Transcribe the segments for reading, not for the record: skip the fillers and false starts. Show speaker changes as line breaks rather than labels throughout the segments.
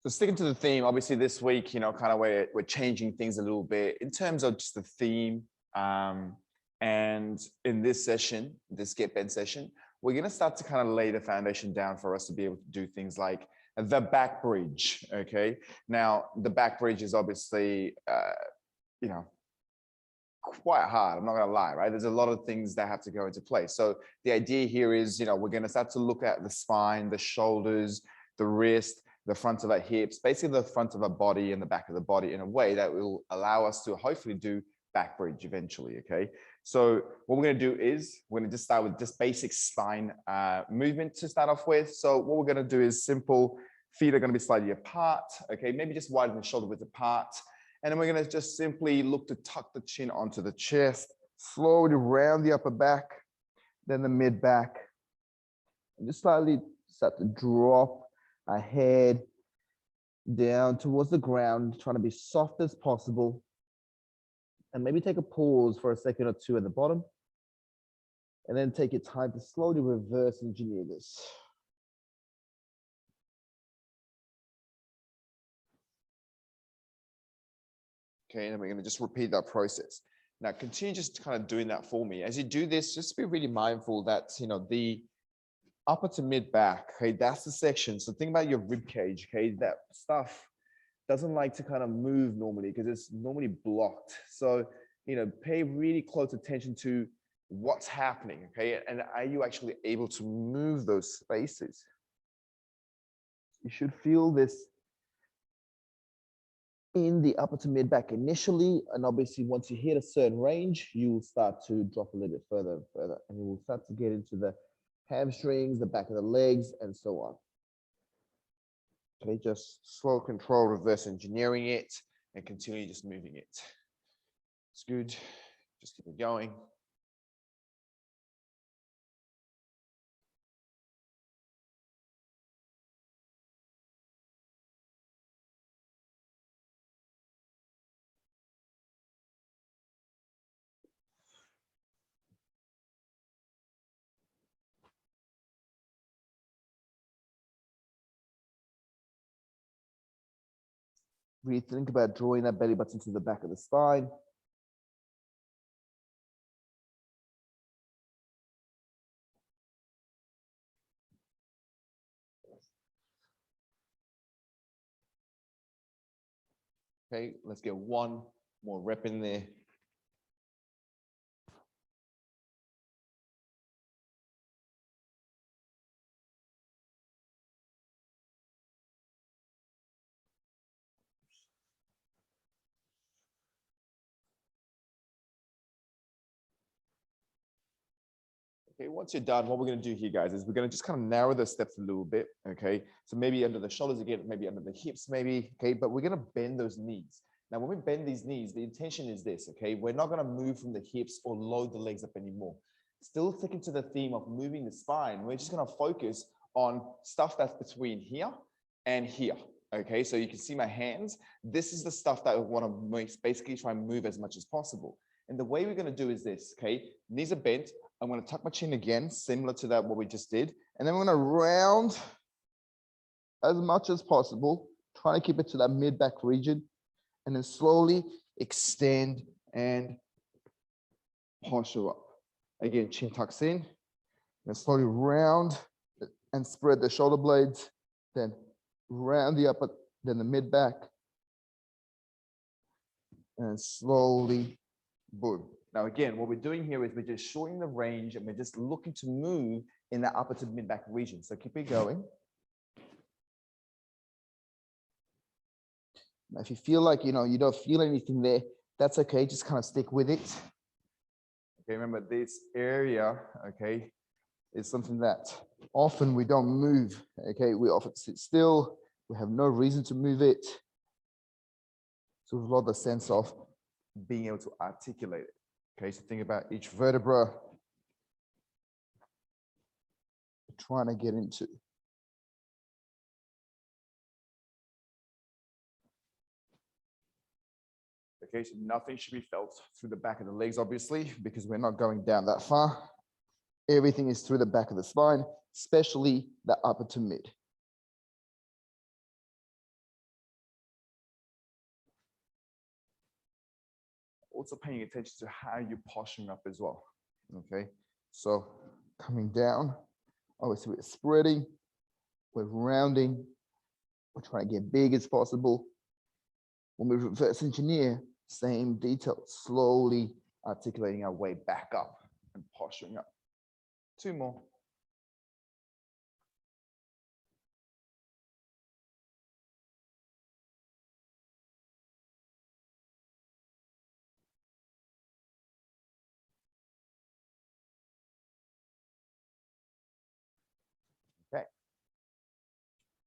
So sticking to the theme, obviously this week, kind of we're changing things a little bit in terms of just the theme. And in this session, this Get Bent session, we're going to start to kind of lay the foundation down for us to be able to do things like the back bridge. Okay. Now, the back bridge is obviously, quite hard. I'm not going to lie, right? There's a lot of things that have to go into place. So the idea here is, we're going to start to look at the spine, the shoulders, the wrist, the front of our hips, basically the front of our body and the back of the body in a way that will allow us to hopefully do back bridge eventually. Okay. So what we're going to do is we're going to just start with just basic spine movement to start off with. So what we're going to do is simple. Feet are going to be slightly apart. Okay. Maybe just widen the shoulder width apart. And then we're going to just simply look to tuck the chin onto the chest, slowly round the upper back, then the mid back, and just slightly start to drop our head down towards the ground, trying to be soft as possible. And maybe take a pause for a second or two at the bottom, and then take your time to slowly reverse engineer this. Okay, and then we're going to just repeat that process. Now, continue just kind of doing that for me. As you do this, just be really mindful that, the upper to mid back, okay, that's the section. So think about your rib cage, okay, that stuff doesn't like to kind of move normally because it's normally blocked. So, pay really close attention to what's happening, okay, and are you actually able to move those spaces? You should feel this in the upper to mid back initially, and obviously once you hit a certain range, you will start to drop a little bit further and further, and you will start to get into the hamstrings, the back of the legs, and so on. Okay, just slow control, reverse engineering it, and continue just moving it. It's good. Just keep it going. Really think about drawing that belly button to the back of the spine. Okay, let's get one more rep in there. Okay, once you're done, what we're going to do here, guys, is we're going to just kind of narrow the steps a little bit. Okay, so maybe under the shoulders again, maybe under the hips, maybe. Okay, but we're going to bend those knees. Now, when we bend these knees, the intention is this. Okay, we're not going to move from the hips or load the legs up anymore. Still sticking to the theme of moving the spine. We're just going to focus on stuff that's between here and here. Okay, so you can see my hands. This is the stuff that I want to basically try and move as much as possible. And the way we're going to do is this. Okay, knees are bent. I'm going to tuck my chin again, similar to that what we just did. And then we're going to round as much as possible, trying to keep it to that mid-back region. And then slowly extend and posture up. Again, chin tucks in. And slowly round and spread the shoulder blades. Then round the upper, then the mid-back. And slowly, boom. Now, again, what we're doing here is we're just shortening the range and we're just looking to move in the upper to mid-back region. So keep it going. Now, if you feel like, you don't feel anything there, that's okay. Just kind of stick with it. Okay, remember this area, okay, is something that often we don't move. Okay, we often sit still. We have no reason to move it. So we've lost the sense of being able to articulate it. Okay, so think about each vertebra trying to get into. Okay, so nothing should be felt through the back of the legs, obviously, because we're not going down that far. Everything is through the back of the spine, especially the upper to mid. also paying attention to how you're posturing up as well. Okay, so coming down, obviously we're spreading, we're rounding, we're trying to get big as possible. When we reverse engineer, same detail, slowly articulating our way back up and posturing up. 2 more. Okay,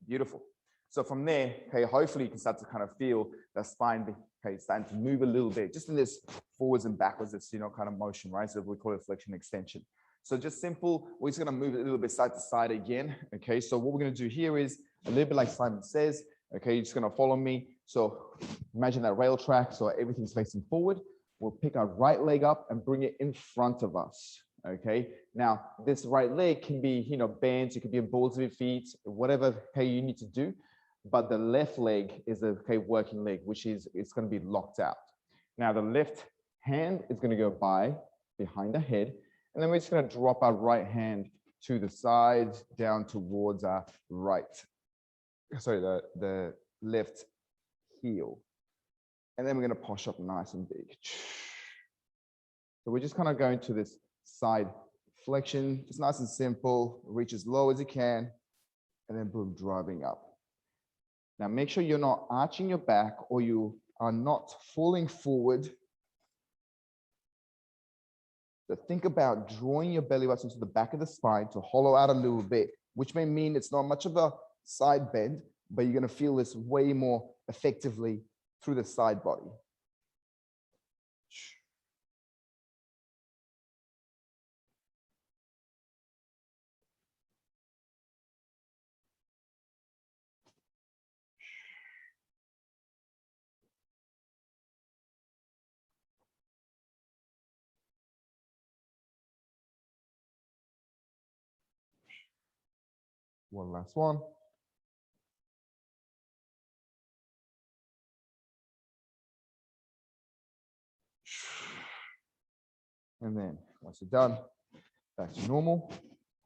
beautiful. So from there, okay, hopefully you can start to kind of feel the spine, okay, starting to move a little bit, just in this forwards and backwards, this, kind of motion, right? So we call it flexion extension. So just simple, we're just gonna move it a little bit side to side again, okay? So what we're gonna do here is a little bit like Simon says, okay? You're just gonna follow me. So imagine that rail track, so everything's facing forward. We'll pick our right leg up and bring it in front of us. Okay, now this right leg can be, bent, it could be in balls of your feet, whatever, okay, you need to do. But the left leg is a working leg, which is, it's going to be locked out. Now the left hand is going to go behind the head, and then we're just going to drop our right hand to the side, down towards our the left heel. And then we're going to push up nice and big. So we're just kind of going to this side flexion, just nice and simple, reach as low as you can, and then boom, driving up. Now make sure you're not arching your back or you are not falling forward. So think about drawing your belly button to the back of the spine to hollow out a little bit, which may mean it's not much of a side bend, but you're going to feel this way more effectively through the side body. One last one. And then once you're done, back to normal.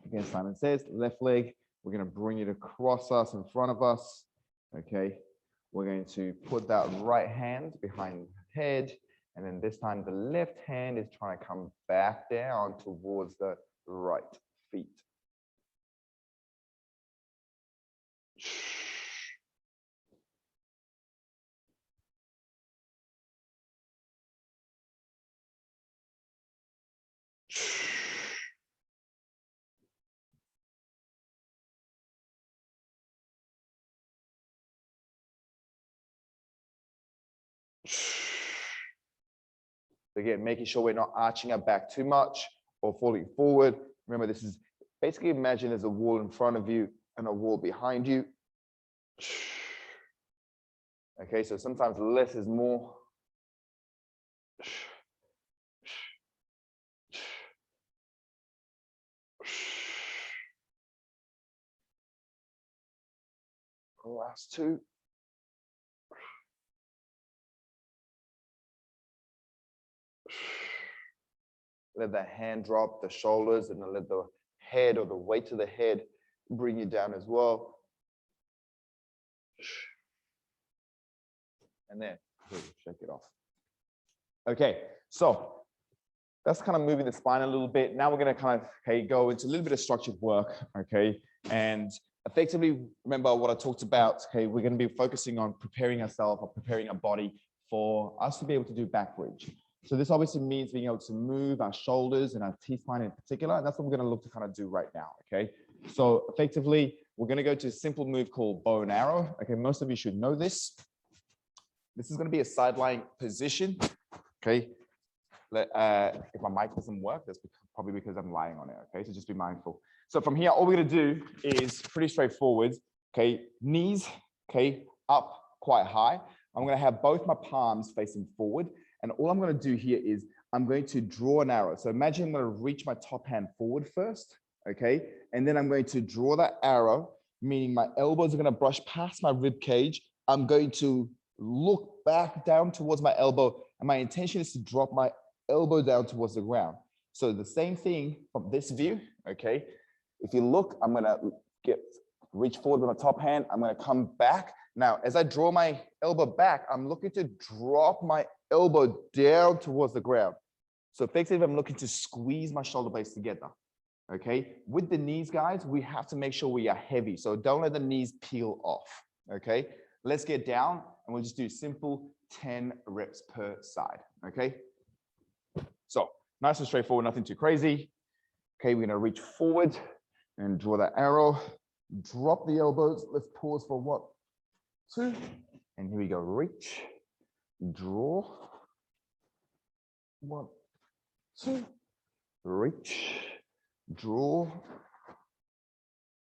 Again, Simon says, left leg, we're going to bring it across us in front of us. Okay, we're going to put that right hand behind the head. And then this time the left hand is trying to come back down towards the right feet. Again, making sure we're not arching our back too much or falling forward. Remember, this is basically, imagine there's a wall in front of you and a wall behind you. Okay, so sometimes less is more. Last 2. Let the hand drop, the shoulders, and then let the head or the weight of the head bring you down as well. And then shake it off. Okay, so that's kind of moving the spine a little bit. Now we're going to kind of go into a little bit of structured work, okay? And effectively, remember what I talked about, okay? We're going to be focusing on preparing ourselves or preparing our body for us to be able to do back bridge. So this obviously means being able to move our shoulders and our T-spine in particular. And that's what we're going to look to kind of do right now, okay? So effectively, we're going to go to a simple move called bow and arrow. Okay, most of you should know this. This is going to be a side lying position, okay? If my mic doesn't work, that's probably because I'm lying on it, okay? So just be mindful. So from here, all we're going to do is pretty straightforward, okay? Knees, okay, up quite high. I'm going to have both my palms facing forward. And all I'm going to do here is I'm going to draw an arrow. So imagine I'm going to reach my top hand forward first, okay? And then I'm going to draw that arrow, meaning my elbows are going to brush past my rib cage. I'm going to look back down towards my elbow, and my intention is to drop my elbow down towards the ground. So the same thing from this view, okay? If you look, I'm gonna reach forward with my top hand, I'm gonna come back. Now, as I draw my elbow back, I'm looking to drop my elbow down towards the ground. So effectively, I'm looking to squeeze my shoulder blades together, okay? With the knees, guys, we have to make sure we are heavy. So don't let the knees peel off, okay? Let's get down and we'll just do simple 10 reps per side, okay? So nice and straightforward, nothing too crazy. Okay, we're gonna reach forward and draw that arrow, drop the elbows. Let's pause for 1, 2, and here we go. Reach, draw, 1, 2, reach, draw,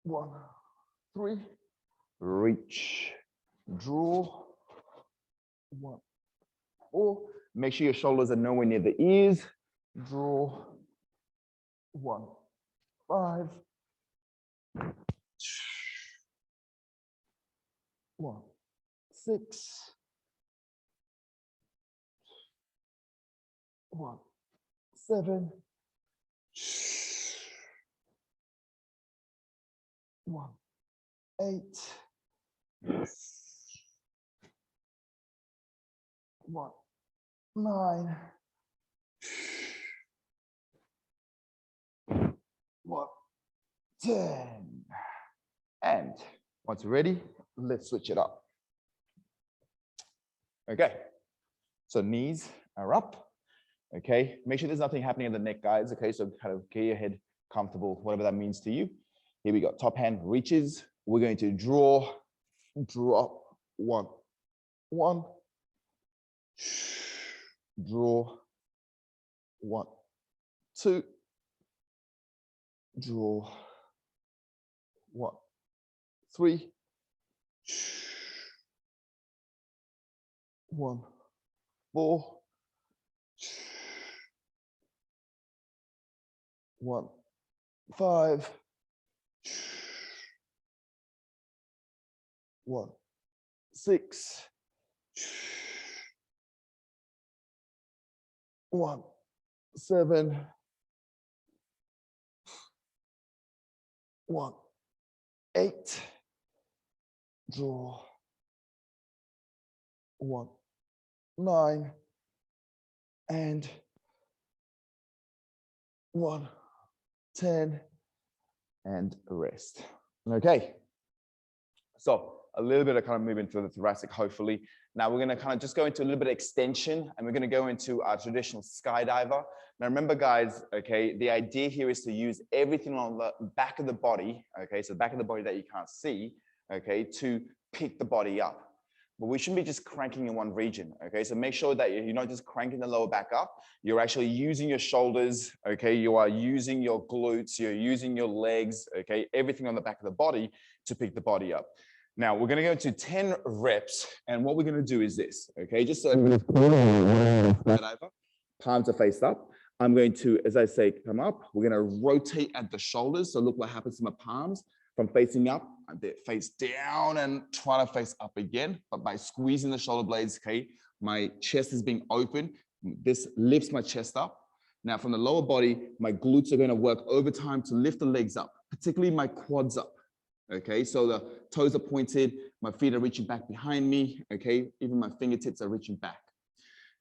1, 3, reach, draw, 1, 4. Make sure your shoulders are nowhere near the ears. Draw, 1, 5, 1, 6, 1, 7, 1, 8, 1, 9, 1, 10. And once you're ready, let's switch it up. Okay, so knees are up. Okay, make sure there's nothing happening in the neck, guys. Okay, so kind of get your head comfortable, whatever that means to you. Here we go. Top hand reaches. We're going to draw, drop, 1, 1, draw, 1, 2, draw, 1, 3, 1, 4, 1, 5, 1, 6, 1, 7, 1, 8, draw, 1, 9, and 1, 10, and rest. Okay, so a little bit of kind of moving through the thoracic, hopefully. Now we're going to kind of just go into a little bit of extension, and we're going to go into our traditional skydiver. Now remember, guys, okay, the idea here is to use everything on the back of the body, okay, so the back of the body that you can't see, okay, to pick the body up. But we shouldn't be just cranking in one region, okay? So make sure that you're not just cranking the lower back up, you're actually using your shoulders, okay? You are using your glutes, you're using your legs, okay? Everything on the back of the body to pick the body up. Now, we're gonna go to 10 reps, and what we're gonna do is this, okay? Just so palms are faced up. I'm going to, as I say, come up. We're gonna rotate at the shoulders. So look what happens to my palms. From facing up, I'm face down and trying to face up again. But by squeezing the shoulder blades, okay, my chest is being open. This lifts my chest up. Now from the lower body, my glutes are going to work overtime to lift the legs up, particularly my quads up. Okay, so the toes are pointed, my feet are reaching back behind me. Okay, even my fingertips are reaching back.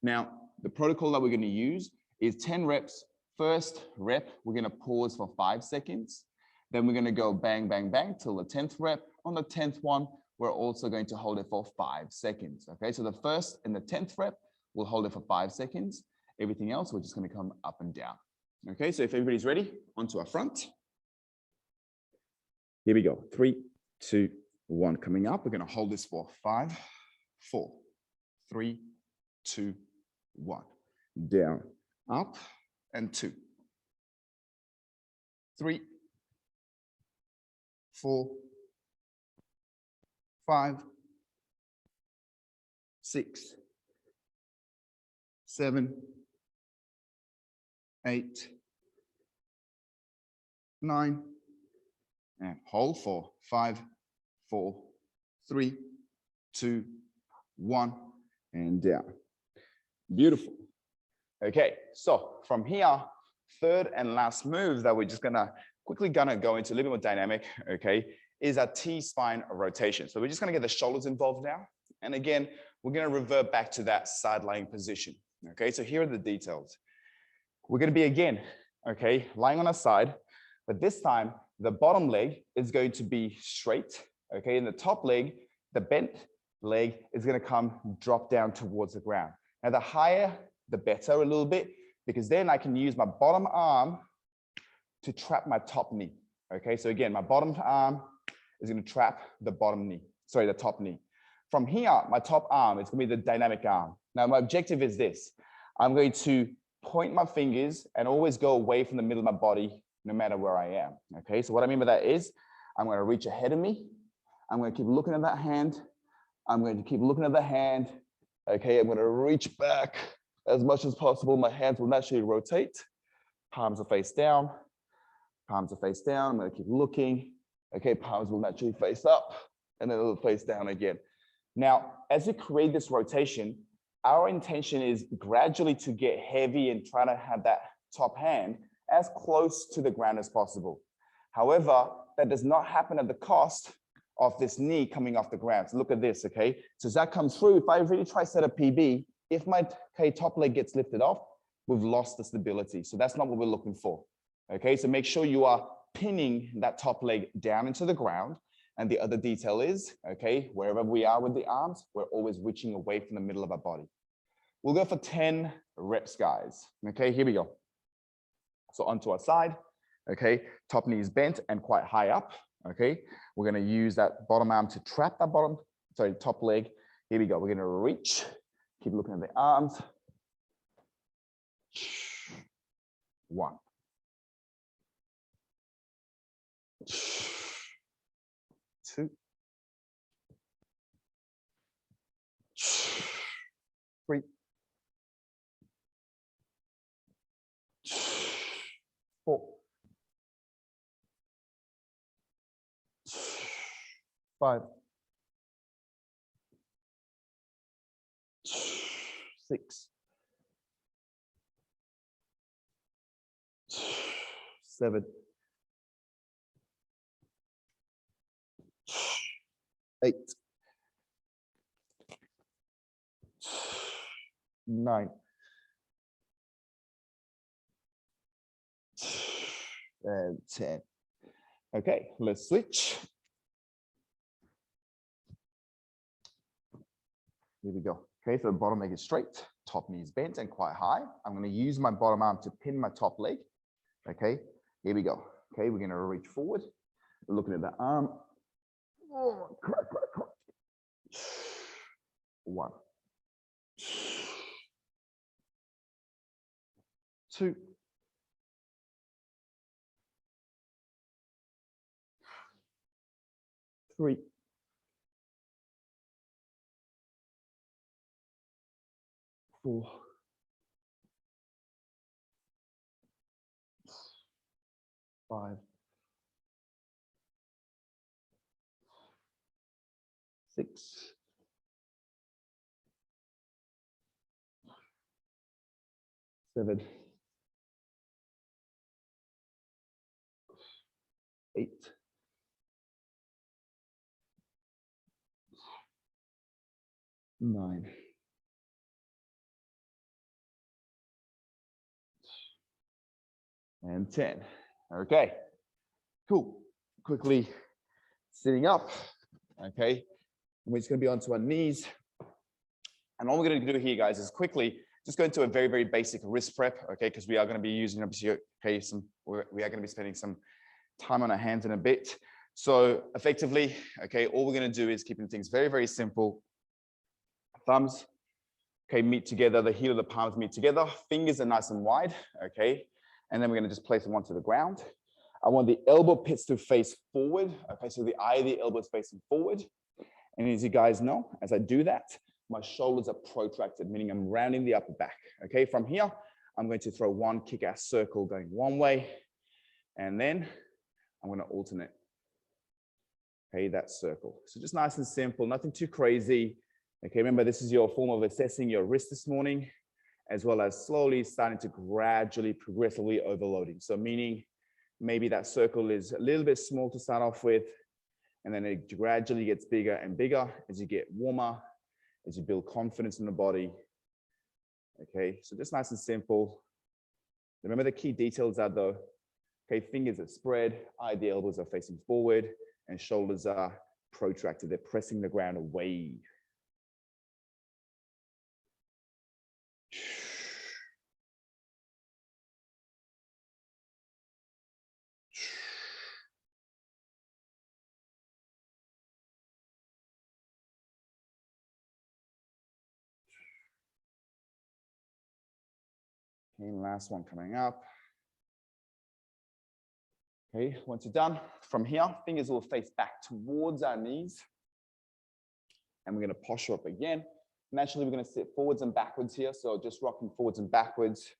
Now, the protocol that we're going to use is 10 reps. First rep, we're going to pause for 5 seconds. Then we're going to go bang, bang, bang till the 10th rep. On the 10th one, we're also going to hold it for 5 seconds. Okay, so the first and the 10th rep, we'll hold it for 5 seconds. Everything else, we're just going to come up and down. Okay, so if everybody's ready, onto our front. Here we go. 3, 2, 1. Coming up, we're going to hold this for 5, 4, 3, 2, 1. Down, up, and 2, 3, 4, 5, 6, 7, 8, 9, and hold for 5, 4, 3, 2, 1.
and down. Beautiful. Okay, so from here, third and last move that we're just gonna quickly go into a little bit more dynamic, okay, is our T-spine rotation. So we're just gonna get the shoulders involved now. And again, we're gonna revert back to that side lying position. Okay, so here are the details. We're gonna be again, okay, lying on our side, but this time the bottom leg is going to be straight, okay, and the top leg, the bent leg is gonna drop down towards the ground. Now the higher, the better a little bit, because then I can use my bottom arm to trap my top knee. Okay, so again, my bottom arm is going to trap the the top knee. From here, my top arm is going to be the dynamic arm. Now my objective is this. I'm going to point my fingers and always go away from the middle of my body, no matter where I am. Okay, so what I mean by that is I'm going to reach ahead of me. I'm going to keep looking at that hand. I'm going to keep looking at the hand. Okay, I'm going to reach back as much as possible. My hands will naturally rotate. Palms are face down. Palms are face down. I'm going to keep looking. Okay, palms will naturally face up, and then it'll face down again. Now, as we create this rotation, our intention is gradually to get heavy and try to have that top hand as close to the ground as possible. However, that does not happen at the cost of this knee coming off the ground. So look at this, okay? So as that comes through, if I really try to set a PB, if my top leg gets lifted off, we've lost the stability. So that's not what we're looking for. Okay, so make sure you are pinning that top leg down into the ground. And the other detail is, okay, wherever we are with the arms, we're always reaching away from the middle of our body. We'll go for 10 reps, guys. Okay, here we go. So onto our side, okay, top knee is bent and quite high up. Okay, we're gonna use that bottom arm to trap that top leg. Here we go, we're gonna reach. Keep looking at the arms. 1. 2. 3. 4. 5. 6. 7. 8. 9. And 10. Okay, let's switch. Here we go. Okay, so the bottom leg is straight, top knee is bent and quite high. I'm going to use my bottom arm to pin my top leg. Okay, here we go. Okay, we're going to reach forward. We're looking at the arm. Oh, crack, crack, crack. 1. 2. 3. 4. 5. 6. 7. 8. 9. And 10. Okay, cool. Quickly sitting up. Okay, we're just going to be onto our knees. And all we're going to do here, guys, is quickly just go into a very, very basic wrist prep. Okay, because we are going to be using, obviously, okay, we are going to be spending some time on our hands in a bit. So effectively, okay, all we're going to do is keeping things very, very simple. Thumbs, okay, meet together. The heel of the palms meet together. Fingers are nice and wide. Okay. And then we're going to just place them onto the ground. I want the elbow pits to face forward. Okay, so the eye of the elbow is facing forward. And as you guys know, as I do that, my shoulders are protracted, meaning I'm rounding the upper back. Okay, from here, I'm going to throw one kick-ass circle going one way, and then I'm going to alternate. Okay, that circle. So just nice and simple, nothing too crazy. Okay, remember this is your form of assessing your wrist this morning, as well as slowly starting to gradually, progressively overloading. So meaning maybe that circle is a little bit small to start off with, and then it gradually gets bigger and bigger as you get warmer, as you build confidence in the body. Okay, so just nice and simple. Remember the key details are though, okay, fingers are spread, the elbows are facing forward, and shoulders are protracted. They're pressing the ground away. Okay, last one coming up. Okay, once you're done, from here, fingers will face back towards our knees. And we're going to posture up again. Naturally, we're going to sit forwards and backwards here. So just rocking forwards and backwards.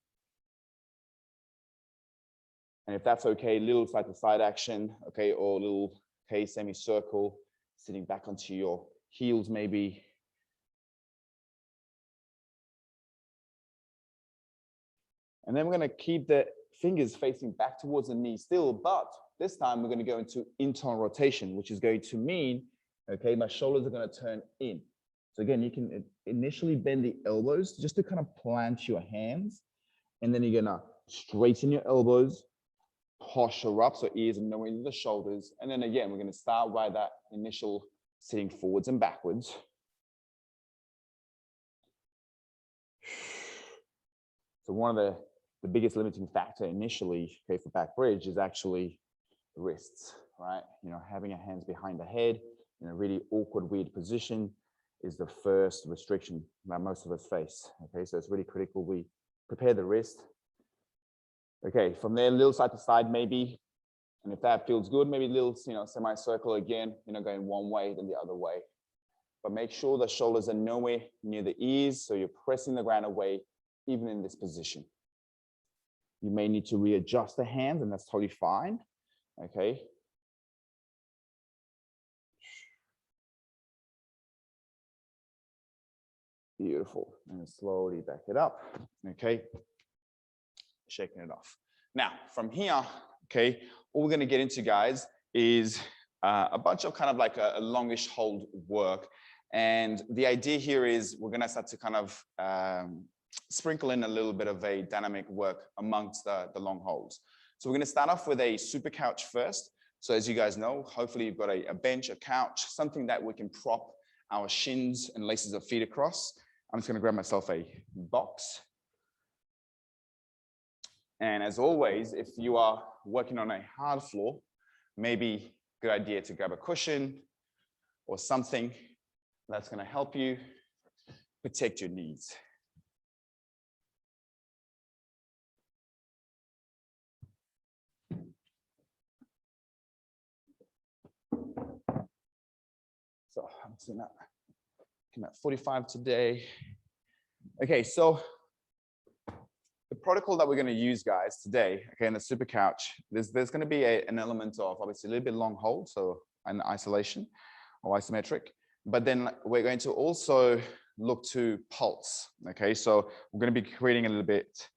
And if that's okay, little side to side action, okay, or little, okay, semicircle, sitting back onto your heels maybe. And then we're going to keep the fingers facing back towards the knee still, but this time we're going to go into internal rotation, which is going to mean, okay, my shoulders are going to turn in. So again, you can initially bend the elbows just to kind of plant your hands. And then you're going to straighten your elbows, posture up, so ears are nowhere near the shoulders. And then again, we're going to start by that initial sitting forwards and backwards. So one of the biggest limiting factor initially, okay, for back bridge is actually the wrists, right? You know, having your hands behind the head in a really awkward, weird position is the first restriction that most of us face. Okay, so it's really critical we prepare the wrist. Okay, from there, a little side to side maybe, and if that feels good, maybe a little, you know, semicircle again, you know, going one way then the other way. But make sure the shoulders are nowhere near the ears, so you're pressing the ground away, even in this position. You may need to readjust the hands, and that's totally fine. Okay. Beautiful. And slowly back it up. Okay. Shaking it off. Now, from here, okay, all we're going to get into, guys, is a bunch of kind of like a longish hold work. And the idea here is we're going to start to kind of sprinkle in a little bit of a dynamic work amongst the long holds. So we're going to start off with a super couch first. So as you guys know, hopefully you've got a bench, a couch, something that we can prop our shins and laces of feet across. I'm just going to grab myself a box. And as always, if you are working on a hard floor, maybe a good idea to grab a cushion or something that's going to help you protect your knees. So I'm seeing that. I'm at 45 today. Okay, so the protocol that we're going to use, guys, today, okay, in the super couch, there's going to be an element of obviously a little bit long hold, so an isolation or isometric, but then we're going to also look to pulse. Okay, so we're going to be creating a little bit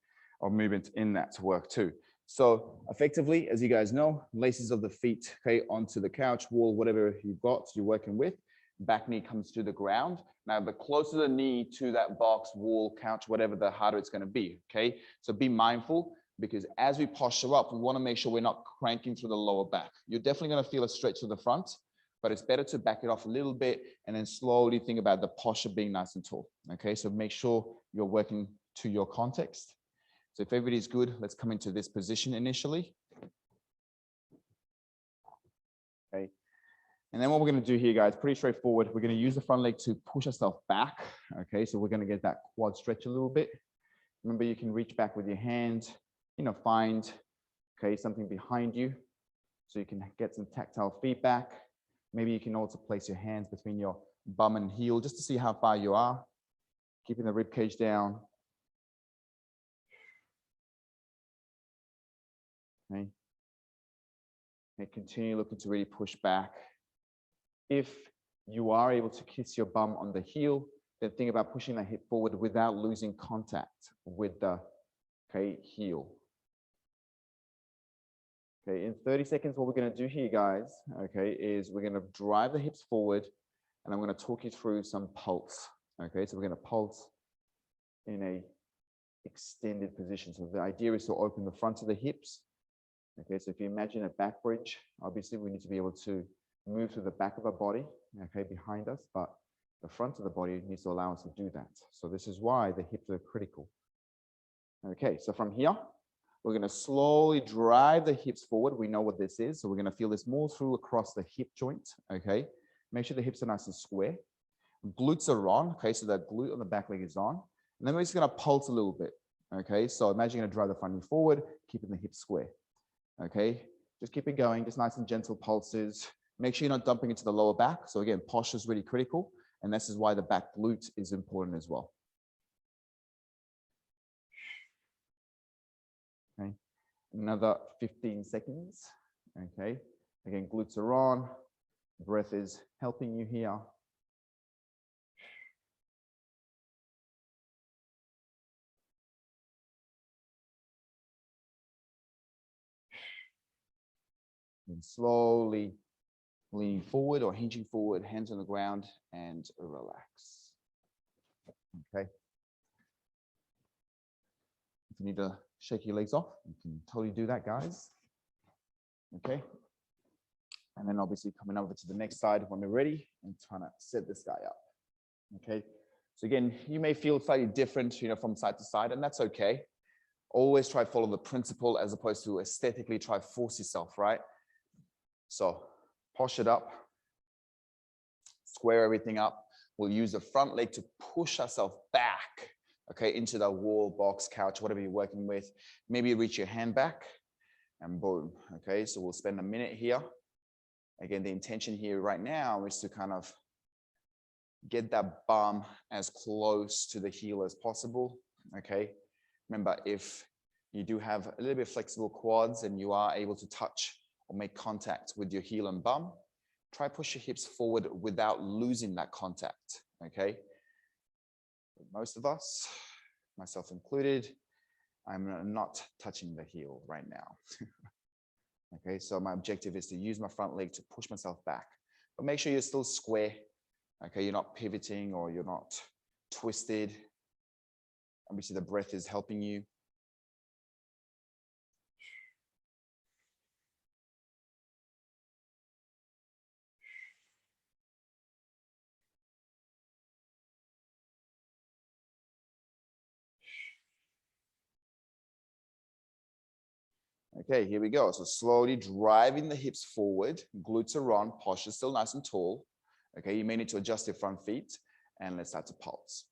of movement in that to work too. So effectively, as you guys know, laces of the feet, okay, onto the couch, wall, whatever you've got you're working with. Back knee comes to the ground. Now, the closer the knee to that box, wall, couch, whatever, the harder it's going to be, okay? So be mindful, because as we posture up, we want to make sure we're not cranking through the lower back. You're definitely going to feel a stretch to the front, but it's better to back it off a little bit and then slowly think about the posture being nice and tall, okay? So make sure you're working to your context. So if everybody's good, let's come into this position initially. Okay. And then what we're going to do here, guys, pretty straightforward. We're going to use the front leg to push ourselves back. Okay, so we're going to get that quad stretch a little bit. Remember, you can reach back with your hand, you know, find, okay, something behind you so you can get some tactile feedback. Maybe you can also place your hands between your bum and heel just to see how far you are, keeping the rib cage down. Okay. And continue looking to really push back. If
you are able to kiss your bum on the heel, then think about pushing the hip forward without losing contact with the heel. Okay, in 30 seconds, what we're going to do here, guys, okay, is we're going to drive the hips forward, and I'm going to talk you through some pulse. Okay, so we're going to pulse in a extended position. So the idea is to open the front of the hips. Okay, so if you imagine a back bridge, obviously we need to be able to move through the back of our body, okay, behind us, but the front of the body needs to allow us to do that. So this is why the hips are critical. Okay, so from here, we're going to slowly drive the hips forward. We know what this is, so we're going to feel this more through across the hip joint. Okay, make sure the hips are nice and square. Glutes are on. Okay, so that glute on the back leg is on, and then we're just going to pulse a little bit. Okay, so imagine you're going to drive the front knee forward, keeping the hips square. Okay, just keep it going, just nice and gentle pulses. Make sure you're not dumping into the lower back. So again, posture is really critical, and this is why the back glute is important as well. Okay, another 15 seconds. Okay, again, glutes are on. Breath is helping you here. And slowly leaning forward or hinging forward, hands on the ground, and relax. Okay. If you need to shake your legs off, you can totally do that, guys. Okay. And then obviously coming over to the next side when we're ready and trying to set this guy up. Okay. So again, you may feel slightly different, from side to side, and that's okay. Always try to follow the principle as opposed to aesthetically try to force yourself, right? So posture up, square everything up. We'll use the front leg to push ourselves back, okay, into the wall, box, couch, whatever you're working with. Maybe reach your hand back and boom, okay? So we'll spend a minute here. Again, the intention here right now is to kind of get that bum as close to the heel as possible, okay? Remember, if you do have a little bit flexible quads and you are able to touch or make contact with your heel and bum, try push your hips forward without losing that contact, okay? Most of us, myself included, I'm not touching the heel right now. Okay, so my objective is to use my front leg to push myself back, but make sure you're still square, okay? You're not pivoting or you're not twisted. Obviously the breath is helping you. Okay, here we go. So slowly driving the hips forward, glutes are on, posture still nice and tall. Okay, you may need to adjust your front feet, and let's start to pulse.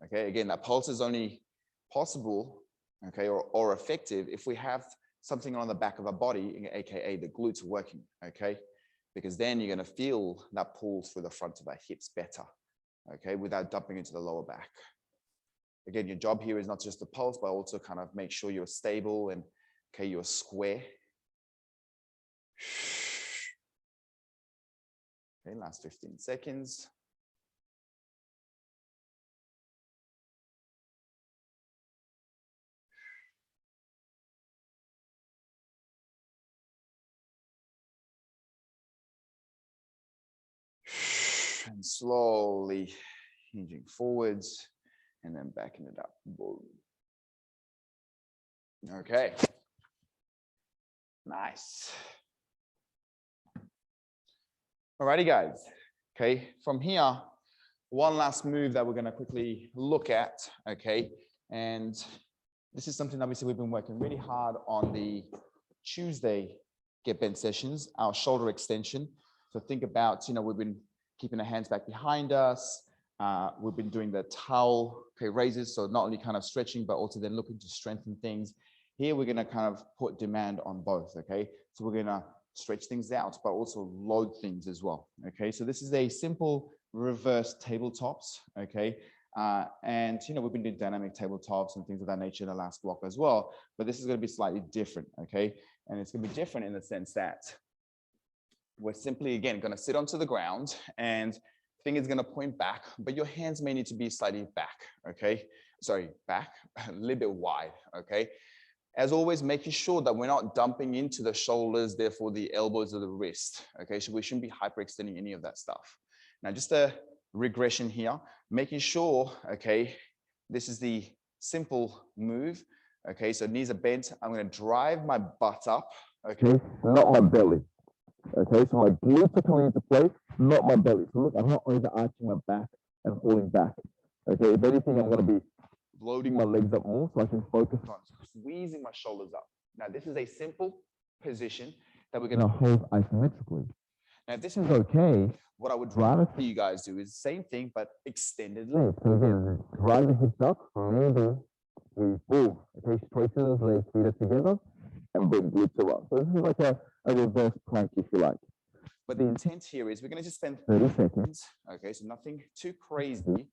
Okay, again, that pulse is only possible, okay, or effective if we have something on the back of our body, aka the glutes working, okay? Because then you're gonna feel that pull through the front of our hips better, okay, without dumping into the lower back. Again, your job here is not just the pulse, but also kind of make sure you're stable and, okay, you're square. Okay, last 15 seconds. And slowly hinging forwards and then backing it up. Boom. Okay. Nice. Alrighty, guys. Okay, from here, one last move that we're going to quickly look at. Okay, and this is something obviously we've been working really hard on the Tuesday Get Bent sessions, our shoulder extension. So think about, we've been keeping the hands back behind us. We've been doing the towel, okay, raises. So not only kind of stretching, but also then looking to strengthen things. Here, we're going to kind of put demand on both. Okay, so we're going to stretch things out, but also load things as well. Okay, so this is a simple reverse tabletops. Okay, and we've been doing dynamic tabletops and things of that nature in the last block as well, but this is going to be slightly different. Okay, and it's going to be different in the sense that
we're simply, again, going to sit onto the ground and finger's going to point back, but your hands may need to be slightly back, okay? Sorry, back, a little bit wide, okay? As always, making sure that we're not dumping into the shoulders, therefore the elbows or the wrist, okay? So we shouldn't be hyperextending any of that stuff. Now, just a regression here, making sure, okay, this is the simple move, okay? So knees are bent. I'm going to drive my butt up, okay?
Not my belly. Okay, so my glutes are coming into play, not my belly. So look, I'm not overarching my back and falling back. Okay, if anything, I'm going to be loading my legs up more so I can focus on
squeezing my shoulders up. Now, this is a simple position that we're
going to hold isometrically.
Now, if
This is okay.
what I would rather see you guys do is the same thing, but extended legs.
So again, drive the hips up, maybe we pull. Okay, straighten those legs, feet are together, and bring glutes are up. So this is like a reverse plank, if you like.
But the intent here is we're going to just spend
30 seconds.
Okay, so nothing too crazy,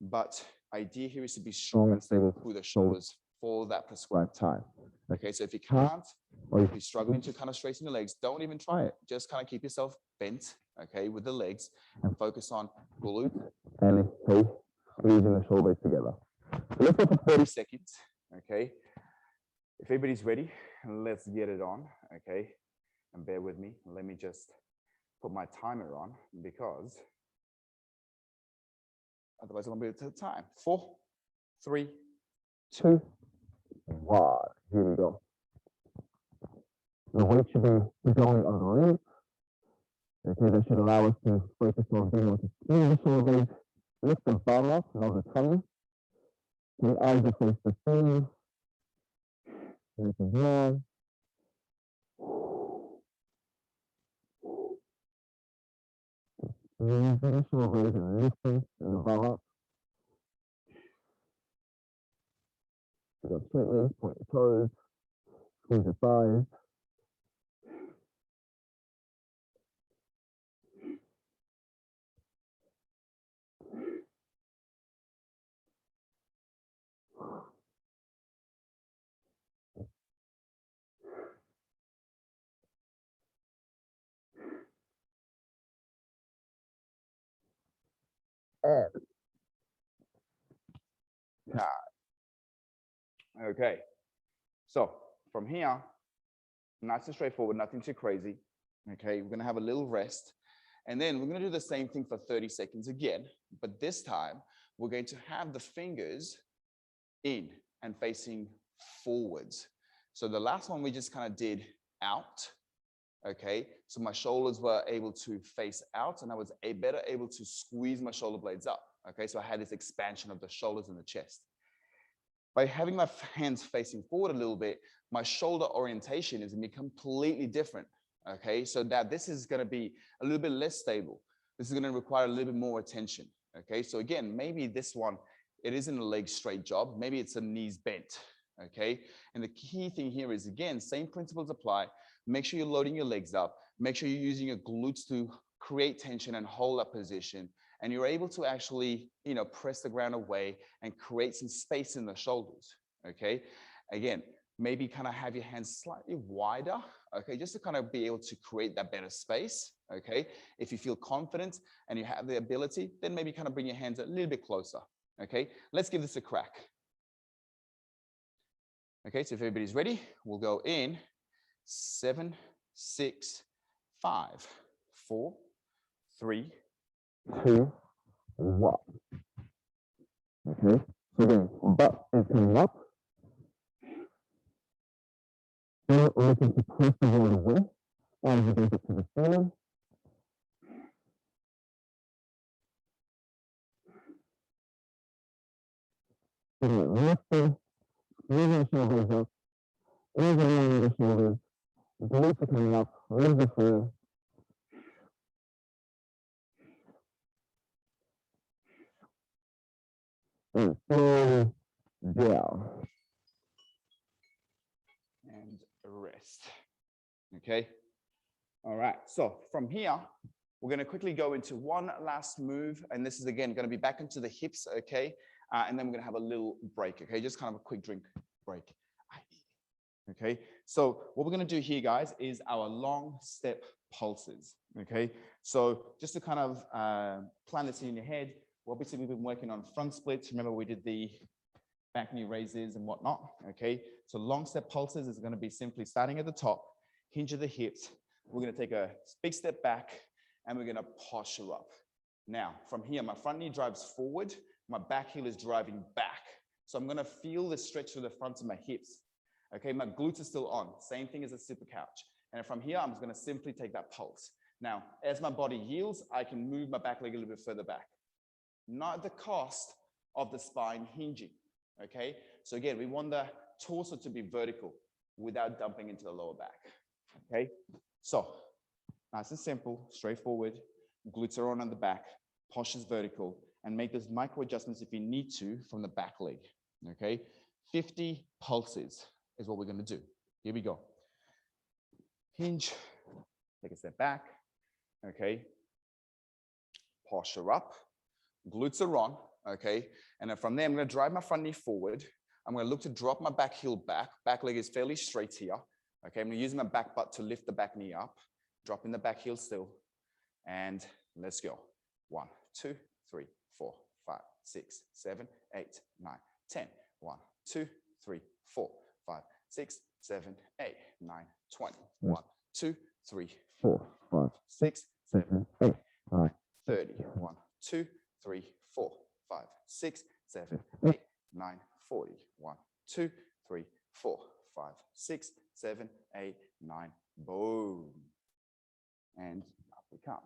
but idea here is to be strong and stable through the shoulders for that prescribed time. Okay, so if you can't, or if you're struggling to kind of straighten your legs, don't even try it. Just kind of keep yourself bent, okay, with the legs and focus on glute
and squeezing the shoulders together.
So let's go for 30 seconds, okay? If everybody's ready, let's get it on, okay? And bear with me. Let me just put my timer on because otherwise I won't be able to the time. 4, 3,
2, 1. Here we go. The weight should be going underneath. Okay, that should allow us to focus on being able to squeeze the shoulders, lift the bum up, not the tummy. Okay, eyes are face the ceiling. This is long. Squeeze the shoulders and lifting the bum up. Go straight legs, point the toes, squeeze the thighs. And
okay. So from here, nice and straightforward, nothing too crazy. Okay, we're gonna have a little rest. And then we're gonna do the same thing for 30 seconds again, but this time we're going to have the fingers in and facing forwards. So the last one we just kind of did out, okay? So my shoulders were able to face out and I was better able to squeeze my shoulder blades up, okay? So I had this expansion of the shoulders and the chest. By having my hands facing forward a little bit, my shoulder orientation is gonna be completely different, okay? So that this is gonna be a little bit less stable. This is gonna require a little bit more attention, okay? So again, maybe this one, it isn't a leg straight job. Maybe it's a knees bent, okay? And the key thing here is, again, same principles apply. Make sure you're loading your legs up. Make sure you're using your glutes to create tension and hold that position. And you're able to actually, press the ground away and create some space in the shoulders, okay? Again, maybe kind of have your hands slightly wider, okay? Just to kind of be able to create that better space, okay? If you feel confident and you have the ability, then maybe kind of bring your hands a little bit closer. Okay, let's give this a crack. Okay, so if everybody's ready, we'll go in 7, 6, 5, 4, 3,
2, 1. Okay, so again, butt is coming up. Then we're looking to press the wall away. Arms are going to the ceiling. Lifting, squeezing the shoulders up, elbows the shoulders, glutes are coming up, legs are free. And slowly down.
and rest. Okay, all right. So from here, we're going to quickly go into one last move, and this is again going to be back into the hips. Okay. And then we're gonna have a little break, okay? Just kind of a quick drink break. Okay, so what we're gonna do here, guys, is our long step pulses, okay? So just to kind of plan this in your head, well, obviously we've been working on front splits. Remember we did the back knee raises and whatnot, okay? So long step pulses is gonna be simply starting at the top, hinge of the hips. We're gonna take a big step back and we're gonna posture up. Now, from here, my front knee drives forward, my back heel is driving back. So I'm gonna feel the stretch through the front of my hips. Okay, my glutes are still on, same thing as a super couch. And from here, I'm just gonna simply take that pulse. Now, as my body yields, I can move my back leg a little bit further back. Not at the cost of the spine hinging, okay? So again, we want the torso to be vertical without dumping into the lower back, okay? So, nice and simple, straightforward, glutes are on the back, posture's vertical, and make those micro adjustments if you need to from the back leg, okay? 50 pulses is what we're gonna do. Here we go. Hinge, take a step back, okay? Posture up, glutes are on, okay? And then from there, I'm gonna drive my front knee forward. I'm gonna look to drop my back heel back leg is fairly straight here, okay? I'm gonna use my back butt to lift the back knee up, dropping the back heel still, and let's go. 1, 2, 3, 4, 5, 6, 7, 8, 9, 10. 1, 2, 3, 4, 5, 6, 7, 8, 9, 20. 1, 2, 3, 4, 5, 6, 7, 8, 9, 30. 1, 2, 3, 4, 5, 6, 7, 8, 9, 40. 1, 2, 3, 4, 5, 6, 7, 8, 9. Boom. And up we come.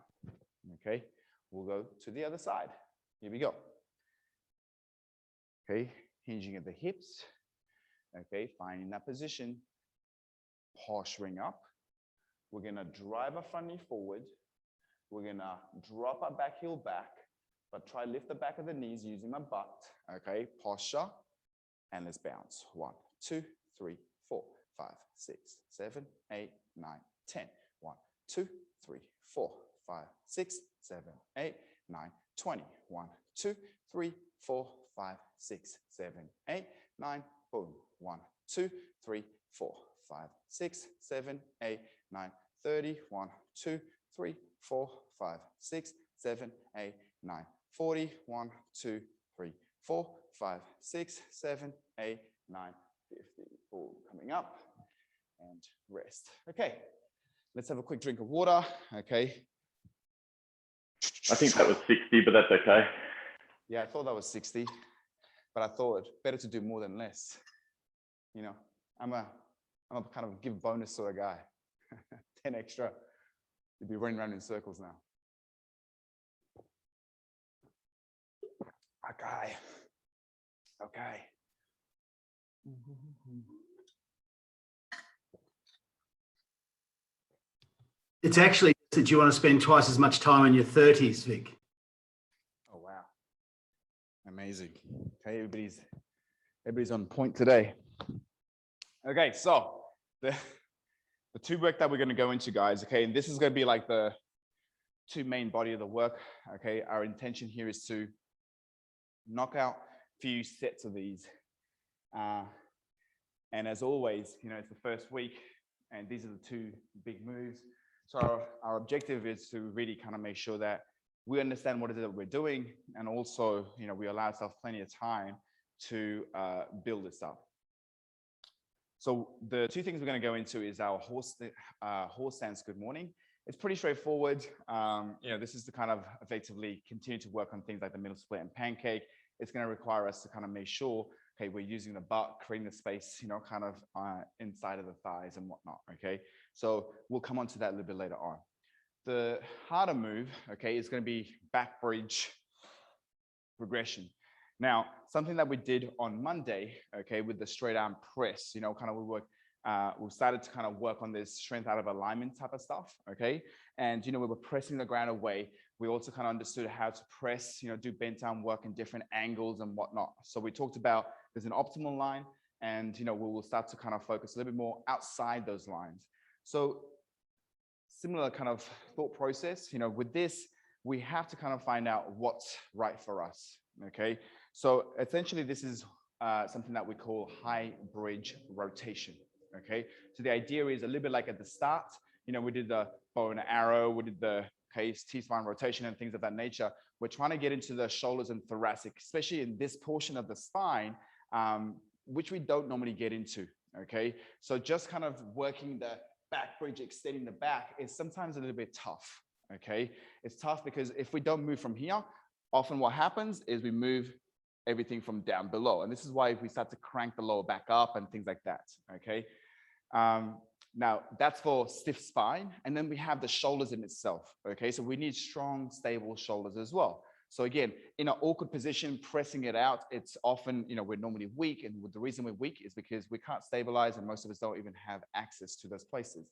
Okay, we'll go to the other side. Here we go. Okay, hinging at the hips. Okay, finding that position. Posturing up. We're gonna drive our front knee forward. We're gonna drop our back heel back, but try lift the back of the knees using my butt. Okay, posture, and let's bounce. 1, 2, 3, 4, 5, 6, 7, 8, 9, 10. 1, 2, 3, 4, 5, 6, 7, 8, 9, 20. 1, 2, 3, 4, 5, 6, 7, 8, 9. Boom. 1, 2, 3, 4, 5, 6, 7, 8, 9, 30. 1, 2, 3, 4, 5, 6, 7, 8, 9, 40. 1, 2, 3, 4, 5, 6, 7, 8, 9, 50. Boom. Coming up and rest. Okay. Let's have a quick drink of water. Okay.
I think that was 60, but that's okay.
Yeah, I thought that was 60, but I thought better to do more than less. You know, I'm a kind of give bonus sort of guy. 10 extra. You'd be running around in circles now. Okay. Okay.
It's actually that you want to spend twice as much time in your 30s, Vic.
Oh, wow. Amazing. Okay, everybody's on point today. Okay, so the two work that we're going to go into, guys, okay, and this is going to be like the two main body of the work, okay? Our intention here is to knock out a few sets of these. And as always, you know, it's the first week, and these are the two big moves. So our objective is to really kind of make sure that we understand what it is that we're doing, and also, you know, we allow ourselves plenty of time to build this up. So the two things we're going to go into is our horse stance good morning. It's pretty straightforward. You know, this is to kind of effectively continue to work on things like the middle split and pancake. It's going to require us to kind of make sure, okay, we're using the butt, creating the space, you know, kind of inside of the thighs and whatnot, okay? So we'll come on to that a little bit later on. The harder move, okay, is going to be back bridge regression. Now, something that we did on Monday, okay, with the straight arm press, you know, kind of we started to kind of work on this strength out of alignment type of stuff, okay? And, you know, we were pressing the ground away. We also kind of understood how to press, you know, do bent arm work in different angles and whatnot. So we talked about there's an optimal line, and, you know, we will start to kind of focus a little bit more outside those lines. So similar kind of thought process, you know, with this, we have to kind of find out what's right for us, okay? So essentially, this is something that we call high bridge rotation, okay? So the idea is a little bit like at the start, you know, we did the bow and arrow, we did the T-spine rotation and things of that nature. We're trying to get into the shoulders and thoracic, especially in this portion of the spine, which we don't normally get into, okay? So just kind of working the back bridge, extending the back is sometimes a little bit tough, okay? It's tough because if we don't move from here, often what happens is we move everything from down below. And this is why we start to crank the lower back up and things like that, okay? Now, that's for stiff spine. And then we have the shoulders in itself, okay? So we need strong, stable shoulders as well. So again, in an awkward position, pressing it out, it's often, we're normally weak. And the reason we're weak is because we can't stabilize and most of us don't even have access to those places.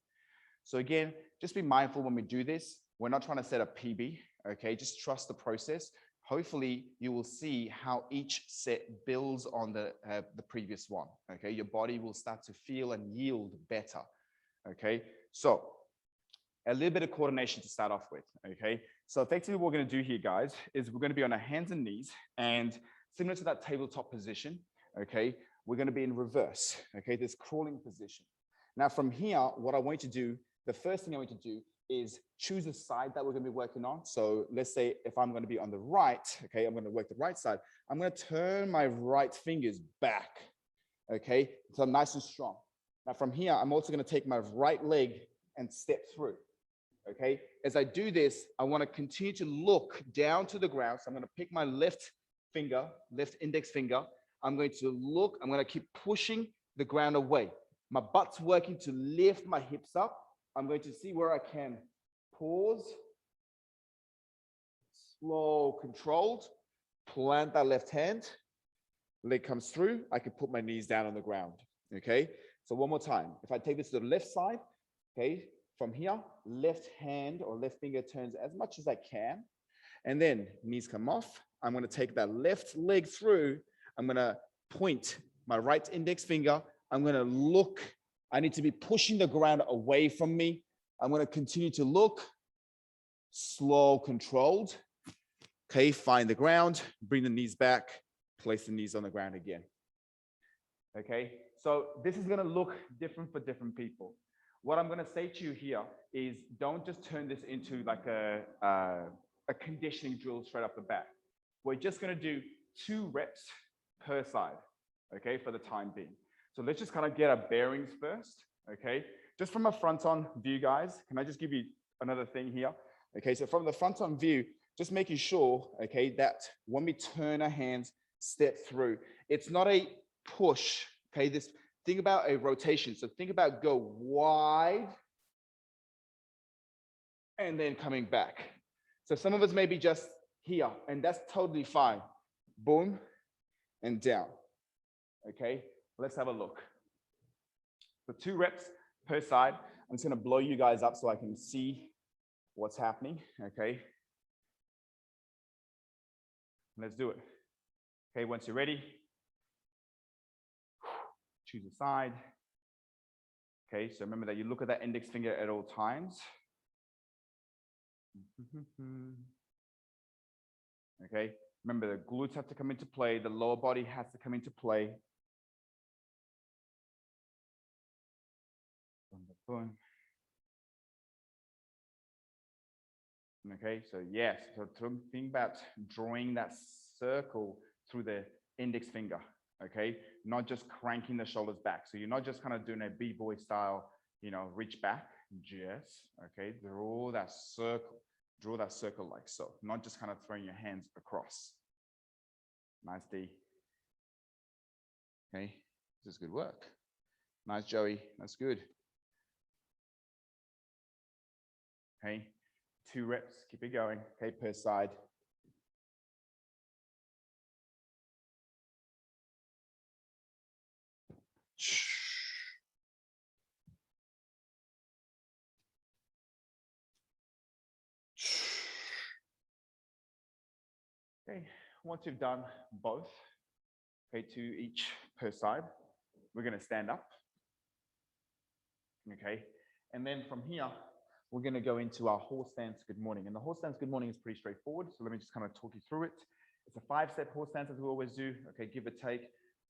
So again, just be mindful when we do this. We're not trying to set a PB, okay? Just trust the process. Hopefully you will see how each set builds on the previous one, okay? Your body will start to feel and yield better, okay? So a little bit of coordination to start off with, okay? So effectively what we're gonna do here, guys, is we're gonna be on our hands and knees, and similar to that tabletop position, okay? We're gonna be in reverse, okay? This crawling position. Now from here, what I want you to do, the first thing I want you to do is choose a side that we're going to be working on. So let's say if I'm going to be on the right, okay, I'm going to work the right side. I'm going to turn my right fingers back, okay, so I'm nice and strong. Now from here, I'm also going to take my right leg and step through, okay? As I do this, I want to continue to look down to the ground. So I'm going to pick my left finger, left index finger. I'm going to look, I'm going to keep pushing the ground away. My butt's working to lift my hips up. I'm going to see where I can pause, slow, controlled, plant that left hand, leg comes through, I can put my knees down on the ground, okay? So one more time, if I take this to the left side, okay, from here, left hand or left finger turns as much as I can, and then knees come off, I'm gonna take that left leg through, I'm gonna point my right index finger, I'm gonna look, I need to be pushing the ground away from me. I'm going to continue to look, slow, controlled. Okay, find the ground, bring the knees back, place the knees on the ground again. Okay, so this is going to look different for different people. What I'm going to say to you here is don't just turn this into like a conditioning drill straight off the bat. We're just going to do 2 reps per side, okay, for the time being. So let's just kind of get our bearings first, okay? Just from a front-on view, guys, can I just give you another thing here? Okay, so from the front-on view, just making sure, okay, that when we turn our hands, step through, it's not a push, okay? Think about a rotation. So think about go wide and then coming back. So some of us may be just here, and that's totally fine. Boom and down, okay? Let's have a look. So 2 reps per side. I'm just going to blow you guys up so I can see what's happening. Okay. Let's do it. Okay. Once you're ready, choose a side. Okay. So remember that you look at that index finger at all times. Okay. Remember the glutes have to come into play. The lower body has to come into play. Boom. Okay, so yes, so think about drawing that circle through the index finger, okay? Not just cranking the shoulders back. So you're not just kind of doing a b-boy style, reach back, just, okay? Draw that circle like so, not just kind of throwing your hands across. Nice, D. Okay, this is good work. Nice, Joey, that's good. Okay, 2 reps, keep it going, okay, per side. Okay, once you've done both, okay, 2 each per side, we're gonna stand up, okay? And then from here, we're going to go into our horse stance good morning. And the horse stance good morning is pretty straightforward. So let me just kind of talk you through it. It's a 5-step horse stance as we always do. Okay, give or take.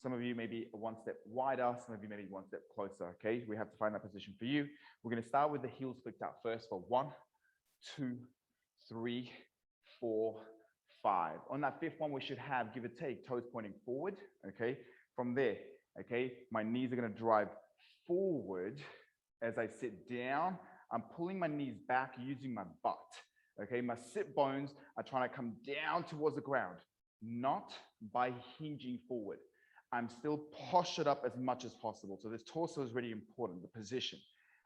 Some of you may be one step wider, some of you may be one step closer, okay? We have to find that position for you. We're gonna start with the heels flicked out first for 1, 2, 3, 4, 5. On that fifth one, we should have, give or take, toes pointing forward, okay? From there, okay, my knees are gonna drive forward. As I sit down, I'm pulling my knees back using my butt, okay? My sit bones are trying to come down towards the ground, not by hinging forward. I'm still postured up as much as possible. So this torso is really important, the position.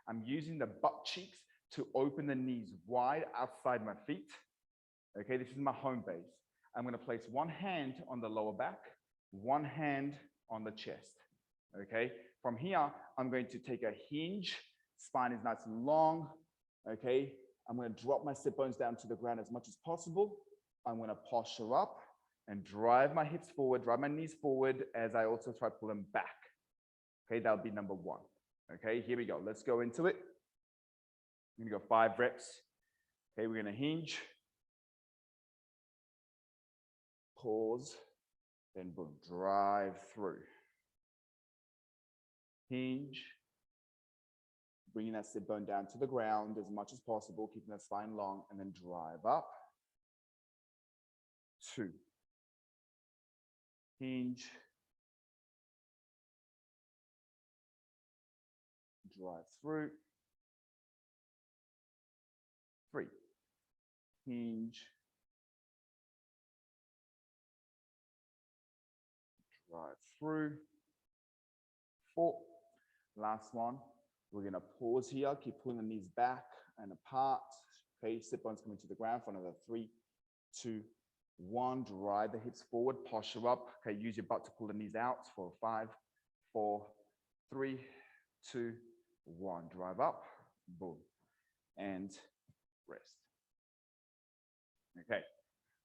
I'm using the butt cheeks to open the knees wide outside my feet. Okay, this is my home base. I'm gonna place one hand on the lower back, one hand on the chest. Okay, from here, I'm going to take a hinge. Spine is nice and long. Okay, I'm gonna drop my sit bones down to the ground as much as possible. I'm gonna posture up and drive my hips forward, drive my knees forward as I also try to pull them back. Okay, that'll be number 1. Okay, here we go. Let's go into it. I'm gonna go 5 reps. Okay, we're gonna hinge. Pause, then boom, drive through. Hinge. Bringing that sit bone down to the ground as much as possible, keeping that spine long, and then drive up. 2. Hinge. Drive through. 3. Hinge. Drive through. 4. Last one. We're gonna pause here, keep pulling the knees back and apart. Okay, sit bones coming to the ground for another 3, 2, 1. Drive the hips forward, posture up. Okay, use your butt to pull the knees out for 5, 4, 3, 2, 1. Drive up, boom, and rest. Okay,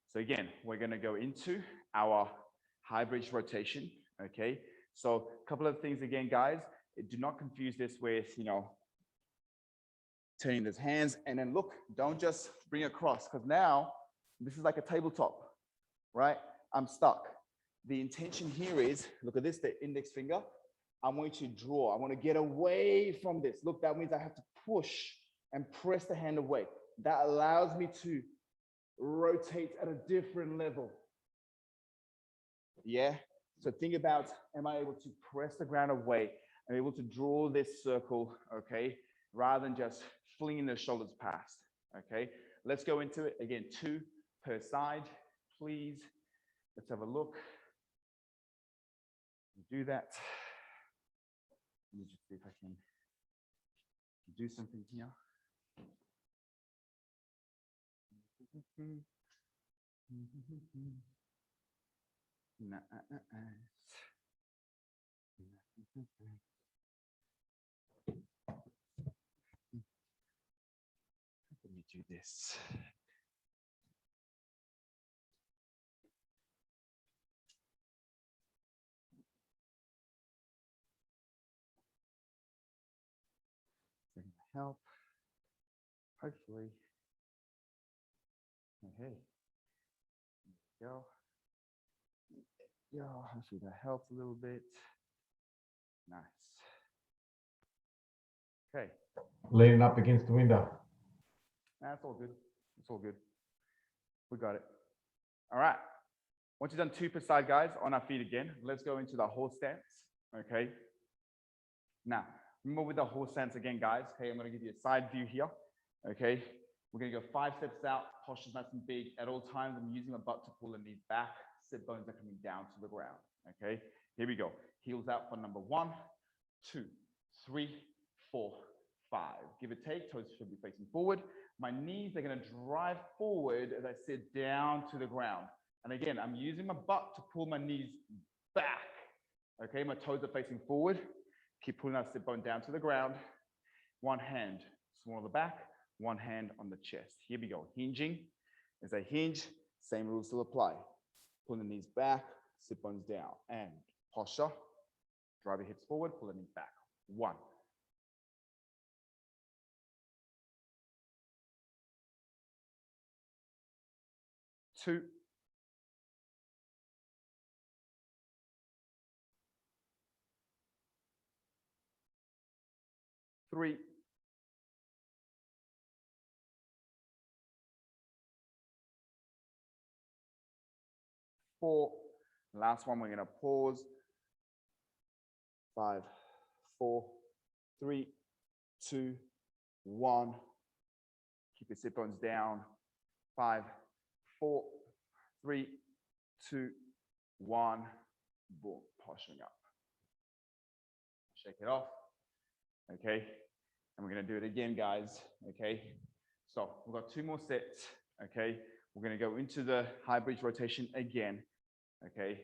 so again, we're gonna go into our high bridge rotation. Okay, so a couple of things again, guys. Do not confuse this with, turning those hands and then look, don't just bring across, because now this is like a tabletop, right? I'm stuck. The intention here is, look at this, the index finger. I want you to draw. I want to get away from this. Look, that means I have to push and press the hand away. That allows me to rotate at a different level. Yeah? So think about, am I able to press the ground away? I'm able to draw this circle, okay? Rather than just flinging the shoulders past, okay? Let's go into it. Again, 2 per side, please. Let's have a look. Do that. Let me just see if I can do something here. Let me do this. It's gonna help. Hopefully. Okay. There we go. Yeah, hopefully that helps a little bit. Nice. Okay.
Leaning up against the window.
That's all good. It's all good. We got it. All right. Once you've done 2 per side, guys, on our feet again, let's go into the horse stance. Okay. Now, remember with the horse stance again, guys. Okay, I'm going to give you a side view here. Okay. We're going to go 5 steps out, posture's nice and big. At all times, I'm using my butt to pull the knees back. Sit bones are coming down to the ground. Okay. Here we go. Heels out for number 1, 2, 3, 4, 5. Give or take, toes should be facing forward. My knees are going to drive forward as I sit down to the ground. And again, I'm using my butt to pull my knees back. Okay, my toes are facing forward. Keep pulling that sit bone down to the ground. One hand small on the back, one hand on the chest. Here we go. Hinging. As I hinge, same rules still apply. Pull the knees back, sit bones down, and posture. Drive your hips forward, pull the knees back. 1. 2. 3, 4. Last one, we're going to pause. 5, 4, 3, 2, 1. Keep your sit bones down. 5, 4, 3, 2, 1. Boom, posturing up. Shake it off. Okay, and we're going to do it again, guys. Okay, so we've got 2 more sets. Okay, we're going to go into the high bridge rotation again. Okay,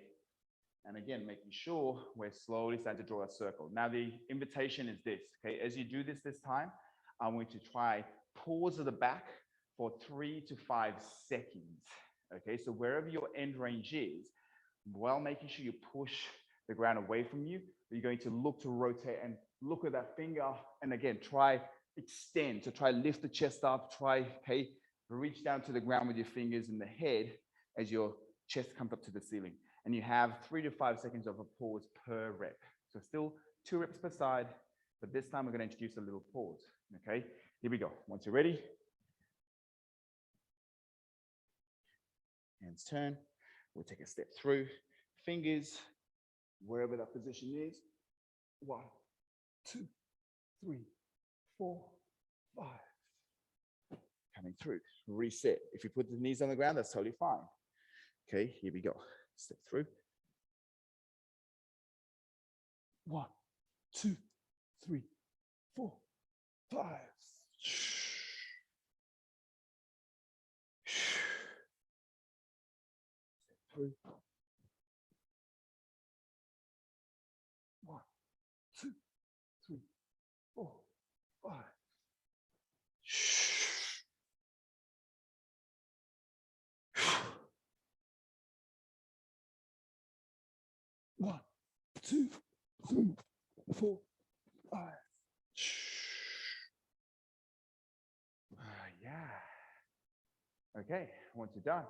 and again, making sure we're slowly starting to draw a circle. Now, the invitation is this. Okay, as you do this time, I'm going to try pause at the back for 3 to 5 seconds. Okay, so wherever your end range is, while making sure you push the ground away from you, you're going to look to rotate and look at that finger. And again, try extend. So try lift the chest up, try, okay, reach down to the ground with your fingers in the head as your chest comes up to the ceiling. And you have 3 to 5 seconds of a pause per rep. So still 2 reps per side, but this time we're going to introduce a little pause. Okay, here we go. Once you're ready, hands turn. We'll take a step through, fingers, wherever that position is. 1, 2, 3, 4, 5. Coming through, reset. If you put the knees on the ground, that's totally fine. Okay, here we go. Step through. 1, 2, 3, 4, 5. Step through. 1, 2, 3, 4, 5. 1, 2, 3, 4, 5. Yeah. Okay, once you're done,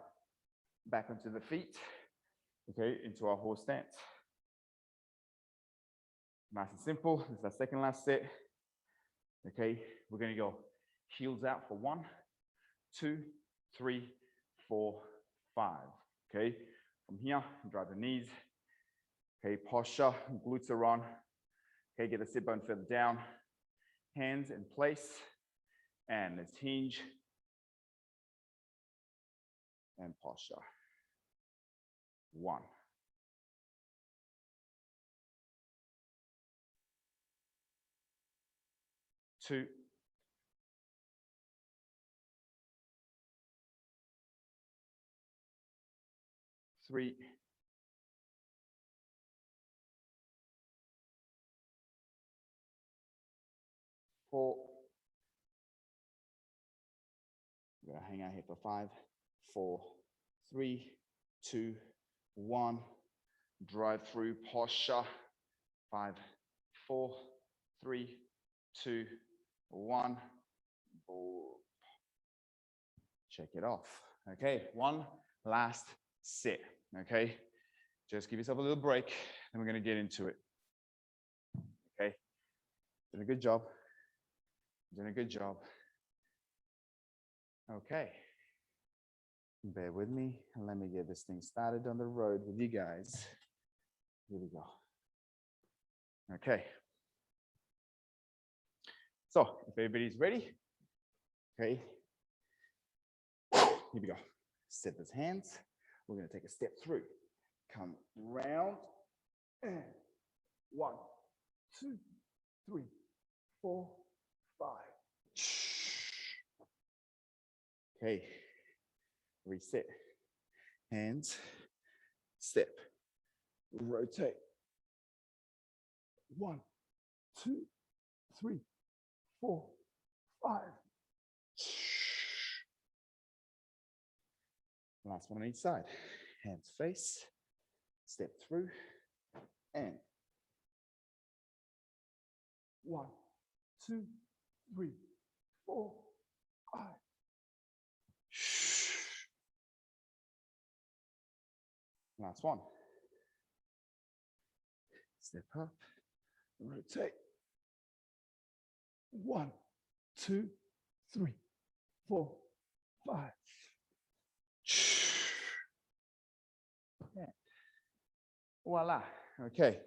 back onto the feet. Okay, into our horse stance. Nice and simple. This is our second last set. Okay, we're going to go heels out for 1, 2, 3, 4, 5. Okay, from here, drive the knees. Okay, posture, glutes are on. Okay, get the sit bone further down. Hands in place. And let's hinge. And posture. 1. 2. 3. 4. We're going to hang out here for 5, 4, 3, 2, 1. Drive through posture. 5, 4, 3, 2, 1. Check it off. Okay, one last set. Okay, just give yourself a little break, and we're going to get into it. Okay, doing a good job. Doing a good job. Okay, bear with me and let me get this thing started on the road with you guys. Here we go. Okay. So if everybody's ready, okay, here we go. Set those hands. We're going to take a step through. Come round. And 1, 2, 3, 4, 5. Okay. Reset. Hands. Step. Rotate. 1, 2, 3, 4, 5. Last one on each side. Hands face. Step through. And 1, 2, 3, 4, 5. Last one. Step up. Rotate.
1, 2, 3, 4, 5. Yeah. Voila. Okay.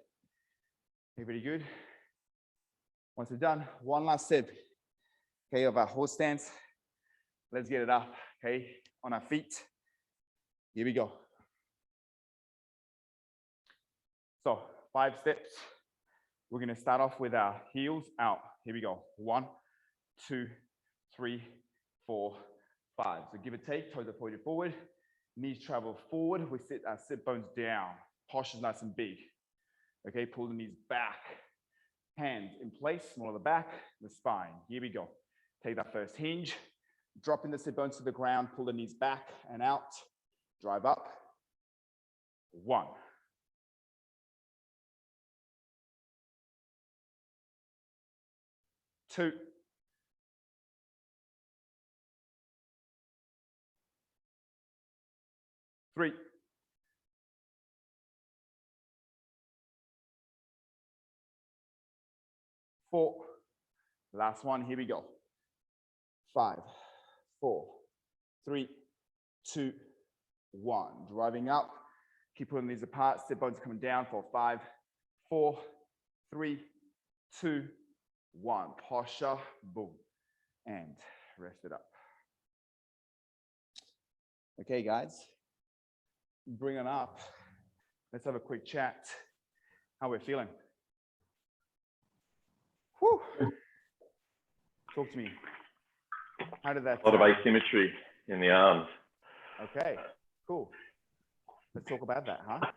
Everybody good? Once we're done, one last set, okay, of our horse stance. Let's get it up, okay, on our feet. Here we go. So 5 steps. We're going to start off with our heels out. Here we go. 1, 2, 3, 4, 5. So give or take, toes are pointed forward, knees travel forward. We sit our sit bones down. Posture's nice and big. Okay, pull the knees back. Hands in place, small of the back, the spine. Here we go. Take that first hinge, dropping the sit bones to the ground, pull the knees back and out, drive up. 1. 2. 3. 4. Last one, here we go. 5, 4, 3, 2, 1. Driving up. Keep pulling these apart. Sit bones coming down for 5, 4, 3, 2, 1. Posture, boom. And rest it up. Okay, guys. Bring it up. Let's have a quick chat. How we're feeling. Whew. Talk to me. How did that
A lot of
sound?
asymmetry in the arms.
Okay, cool. Let's talk about that, huh?